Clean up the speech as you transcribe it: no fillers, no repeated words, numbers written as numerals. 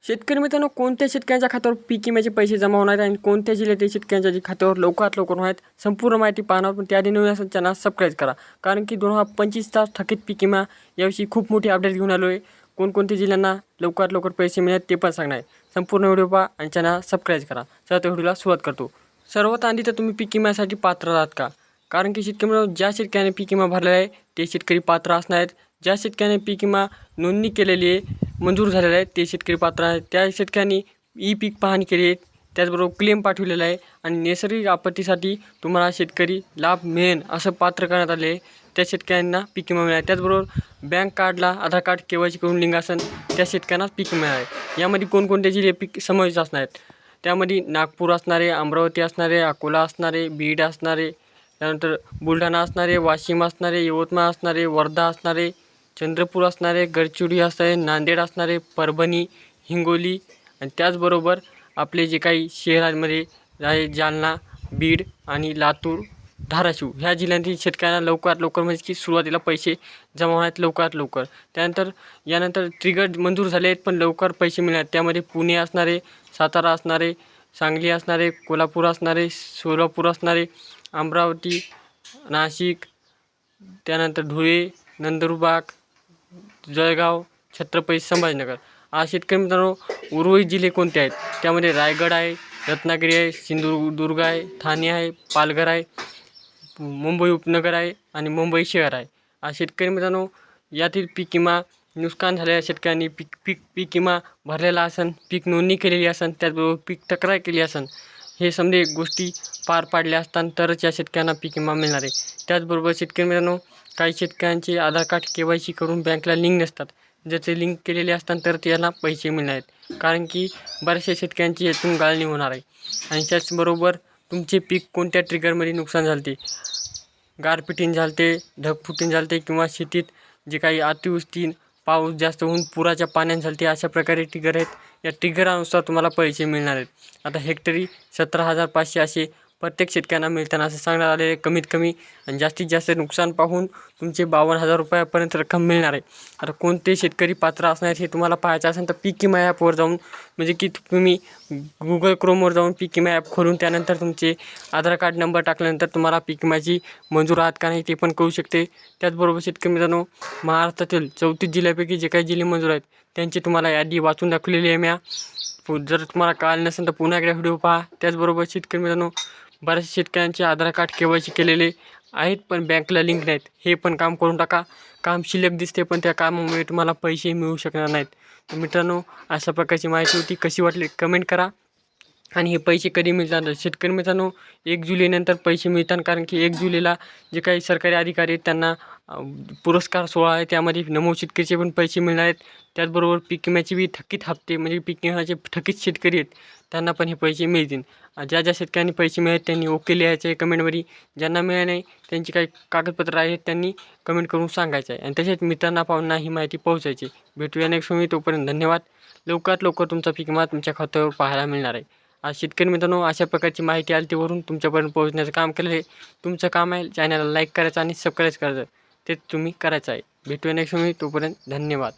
शेतकरी मित्रांनो, कोणत्या शेतकऱ्यांच्या खात्यावर पीक विम्याचे पैसे जमा होणार आहेत आणि कोणत्या जिल्ह्यातील शेतकऱ्यांच्या खात्यावर लवकरात लवकर होणार आहेत, संपूर्ण माहिती पाहणार. पण त्याआधी नवीन असेल चॅनल सबस्क्राईब करा, कारण की 2025चा थकीत पीक विमा याविषयी खूप मोठी अपडेट घेऊन आलो आहे. कोणकोणत्या जिल्ह्यांना लवकरात लवकर पैसे मिळतात ते पण सांगणार आहे. संपूर्ण व्हिडिओ पहा आणि चॅनल सबस्क्राईब करा. चला तर व्हिडिओला सुरुवात करतो. सर्वात आधी तर तुम्ही पीक विम्यासाठी पात्र आहात का? कारण की शेतकरी मित्रांनो, ज्या शेतकऱ्याने पीक विमा भरलेला आहे ते शेतकरी पात्र असणार आहेत. ज्या शेतकऱ्याने पीक विमा नोंदणी केलेली आहे, मंजूर झालेला आहे, ते शेतकरी पात्र आहेत. त्या शेतकऱ्यांनी ई पीक पाहणी केली आहे, त्याचबरोबर क्लेम पाठवलेला आहे आणि नैसर्गिक आपत्तीसाठी तुम्हाला शेतकरी लाभ मिळेल असं पात्र करण्यात आले आहे. त्या शेतकऱ्यांना पीक विमा मिळाला. त्याचबरोबर बँक कार्डला आधार कार्ड KYC करून लिंक असेल त्या शेतकऱ्यांना पीक विमा आहे. यामध्ये कोणकोणते जिल्हे पीक समावेश असणार आहेत? त्यामध्ये नागपूर असणारे, अमरावती असणारे, अकोला असणारे, बीड असणारे, त्यानंतर बुलढाणा असणारे, वाशिम असणारे, यवतमाळ असणारे, वर्धा असणारे, चंद्रपूर असणारे, गडचिरोली असणारे, नांदेड असणारे, परभणी, हिंगोली आणि त्याचबरोबर आपले जे काही शहरांमध्ये आहे जालना, बीड आणि लातूर, धाराशिव ह्या जिल्ह्यांतील शेतकऱ्यांना लवकरात लवकर म्हणजे की सुरुवातीला पैसे जमा होण्यात लवकरात लवकर. यानंतर ट्रिगर मंजूर झाले आहेत पण लवकर पैसे मिळणार. त्यामध्ये पुणे असणारे, सातारा असणारे, सांगली असणारे, कोल्हापूर असणारे, सोलापूर असणारे, अमरावती, नाशिक, त्यानंतर धुळे, नंदुरबार, जळगाव, छत्रपती संभाजीनगर. आज शेतकरी मित्रांनो, उर्वरित जिल्हे कोणते आहेत? त्यामध्ये रायगड आहे, रत्नागिरी आहे, सिंधुदुर्ग आहे, ठाणे आहे, पालघर आहे, मुंबई उपनगर आहे आणि मुंबई शहर आहे. आज शेतकरी मित्रांनो, यातील पीक विमा नुकसान झालेल्या शेतकऱ्यांनी पीक विमा भरलेला असेल, पीक नोंदणी केलेली असेल, त्याचबरोबर पीक तक्रार केली असेल, हे समजे गोष्टी पार पाडल्या असताना तरच या शेतकऱ्यांना पीक विमा मिळणार आहे. त्याचबरोबर शेतकरी मित्रांनो, काही शेतकऱ्यांचे आधार कार्ड KYC करून बँकला लिंक नसतात. जर ते लिंक केलेले असतात तर त्याला पैसे मिळणार आहेत, कारण की बऱ्याचशा शेतकऱ्यांची यातून गाळणी होणार आहे. आणि त्याचबरोबर तुमचे पीक कोणत्या ट्रिगरमध्ये नुकसान झाले, गारपिटीने झाले, ढगफुटीने झाले किंवा शेतीत जे काही अतिवृष्टी, पाऊस जास्त होऊन पुराच्या पाण्याने झाले, अशा प्रकारे ट्रिगर आहेत. या ट्रिगरानुसार तुम्हाला पैसे मिळणार आहेत. आता हेक्टरी 17,500 असे प्रत्येक शेतकऱ्यांना मिळताना असं सांगण्यात आलेले. कमीत कमी आणि जास्तीत जास्त नुकसान पाहून तुमचे 52,000 रुपयापर्यंत रक्कम मिळणार आहे. आता कोणते शेतकरी पात्र असणार हे तुम्हाला पाहायचं असेल तर पीक विमा ॲपवर जाऊन, म्हणजे की तुम्ही Google Chromeवर जाऊन पीक विमा ॲप खोलून त्यानंतर तुमचे आधार कार्ड नंबर टाकल्यानंतर तुम्हाला पीक विम्याची मंजूर आहात का नाही ते पण कळू शकते. त्याचबरोबर शेतकरी मित्रांनो, महाराष्ट्रातील 34 जिल्ह्यापैकी जे काही जिल्हे मंजूर आहेत त्यांची तुम्हाला यादी वाचून दाखवलेली आहे मी. जर तुम्हाला कळलं नसेल तर पुन्हा एकदा व्हिडिओ पहा. त्याचबरोबर शेतकरी मित्रांनो, बऱ्याचशा शेतकऱ्यांचे आधार कार्ड KYC केलेले आहेत पण बँकला लिंक नाहीत. हे पण काम करून टाका. काम शिल्लक दिसते पण त्या कामामुळे तुम्हाला पैसे मिळू शकणार नाहीत. तर मित्रांनो, अशा प्रकारची माहिती होती. कशी वाटली कमेंट करा. आणि हे पैसे कधी मिळतात? शेतकरी मित्रांनो, 1 जुलैनंतर पैसे मिळतात, कारण की 1 जुलैला जे काही सरकारी अधिकारी आहेत त्यांना पुरस्कार सोहळा आहे, त्यामध्ये नमो शेतकरीचे पण पैसे मिळणार आहेत. त्याचबरोबर पीक विम्याचे बी थकीत हप्ते, म्हणजे पीक विम्याचे थकीत शेतकरी आहेत त्यांना पण हे पैसे मिळतील. ज्या ज्या शेतकऱ्यांनी पैसे मिळाले त्यांनी ओके लिहायचे आहे कमेंटमध्ये. ज्यांना मिळाले नाही त्यांची काही कागदपत्र आहेत त्यांनी कमेंट करून सांगायचं आहे. आणि तसेच मित्रांना पाहून ही माहिती पोहोचायची. भेटूया नेक्स्ट वेळी. तोपर्यंत धन्यवाद. लवकरात लवकर तुमचा पीक विमा तुमच्या खात्यावर पाहायला मिळणार आहे. आज शेतकरी मित्रांनो, अशा प्रकारची माहिती आली तेवरून तुमच्यापर्यंत पोहोचण्याचं काम केलं आहे. तुमचं काम आहे चॅनलला लाईक करायचं आणि सबस्क्राईब करायचं, ते तुम्ही करायचं आहे. भेटूया नेक्स्ट वेळी. तोपर्यंत धन्यवाद.